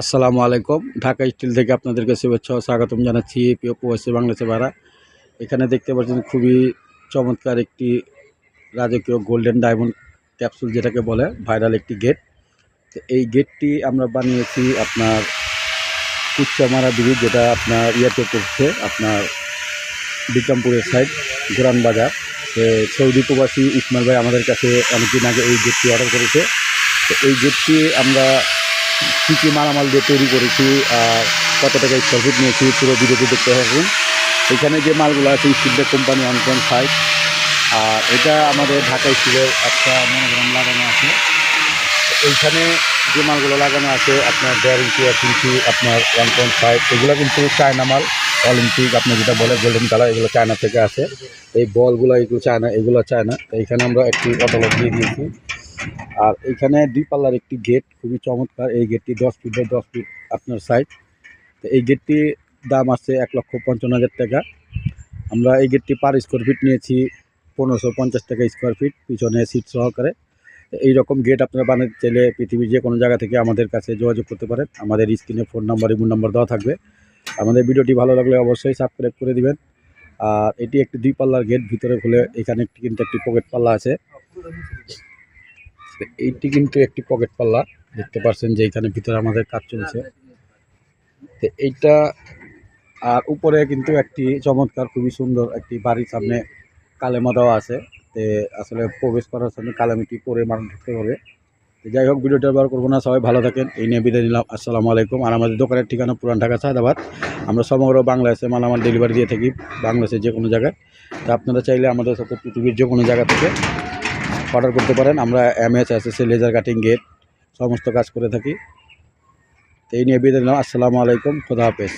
আসসালামু আলাইকুম। ঢাকা স্টিল থেকে আপনাদেরকে শুভেচ্ছা ও স্বাগতম জানাচ্ছি। প্রিয় প্রবাসী বাংলাদেশে ভাড়া, এখানে দেখতে পাচ্ছেন খুবই চমৎকার একটি রাজকীয় গোল্ডেন ডায়মন্ড ক্যাপসুল, যেটাকে বলে ভাইরাল একটি গেট। তো এই গেটটি আমরা বানিয়েছি আপনার কুচ্চামারা ব্রিজ, যেটা আপনার ইয়াতে পড়ছে, আপনার বিক্রমপুরের সাইড গোরান বাজার। সৌদি প্রবাসী ইসমাইল ভাই আমাদের কাছে অনেকদিন আগে এই গেটটি অর্ডার করেছে। তো এই গেটটি আমরা কী কী মালামাল দিয়ে তৈরি করেছি আর কত টাকা স্কোয়ার ফিট নিয়েছি পুরো ভিডিওটি দেখতে থাকুন। এখানে যে মালগুলো আছে স্টিলের কোম্পানি 1.5, আর এটা আমাদের ঢাকা স্টিলের একটা মনোগ্রাম লাগানো আছে। এইখানে যে মালগুলো লাগানো আছে আপনার 1.5 ইঞ্চি 1 ইঞ্চি আপনার 1.5, এগুলো কিন্তু চায়না মাল। অলিম্পিক আপনার যেটা বলে গোল্ডেন কালার, এগুলো চায়না থেকে আসে। এই বলগুলো এগুলো চায়না, এগুলো চায়না। তো এইখানে আমরা একটি অটোলক দিয়ে দিয়েছি। আর এইখানে 2 পাল্লার একটি গেট, খুবই চমৎকার। এই গেটটি 10 ফিট বাই 10 ফিট আপনার সাইজ। তো এই গেটটি দাম আছে 1,55,000 টাকা। আমরা এই গেটটি পার স্কোয়ার ফিট নিয়েছি 1550 টাকা স্কোয়ার ফিট, পিছনে সিট সহকারে। এই রকম গেট আপনারা বানাতে চাইলে পৃথিবীর যে কোনো জায়গা থেকে আমাদের কাছে যোগাযোগ করতে পারেন। আমাদের স্ক্রিনে ফোন নাম্বার, ইমো নাম্বার দেওয়া থাকবে। আমাদের ভিডিওটি ভালো লাগলে অবশ্যই সাবস্ক্রাইব করে দিবেন। আর এটি একটি 2 পাল্লার গেট, ভিতরে খুলে এখানে কিন্তু একটি পকেট পাল্লা আছে। এইটি কিন্তু একটি পকেট পাল্লা, দেখতে পাচ্ছেন যে এখানে ভিতরে আমাদের কাজ চলছে। তো এইটা আর উপরে কিন্তু একটি চমৎকার খুবই সুন্দর একটি বাড়ির সামনে কালেমা দেওয়া আছে। তো আসলে প্রবেশ করার সামনে কালামিটি পরে মানুষ ঢুকতে হবে। তো যাই হোক, ভিডিওটা ব্যবহার করবো না, সবাই ভালো থাকেন, এই নিয়ে বিদায় নিলাম। আসসালামু আলাইকুম। আর আমাদের দোকানের ঠিকানা পুরান ঢাকা সায়দাবাদ। আমরা সমগ্র বাংলাদেশে মালামাল ডেলিভারি দিয়ে থাকি, বাংলাদেশের যে কোনো জায়গায়। তো আপনারা চাইলে আমাদের সাথে পৃথিবীর যে কোনো জায়গা থেকে অর্ডার করতে পারেন। আমরা MS SSC laser cutting gate সমস্ত কাজ করে থাকি। তো এই নিয়ে বিদায় নিলাম। আসসালামু আলাইকুম, খোদা হাফেজ।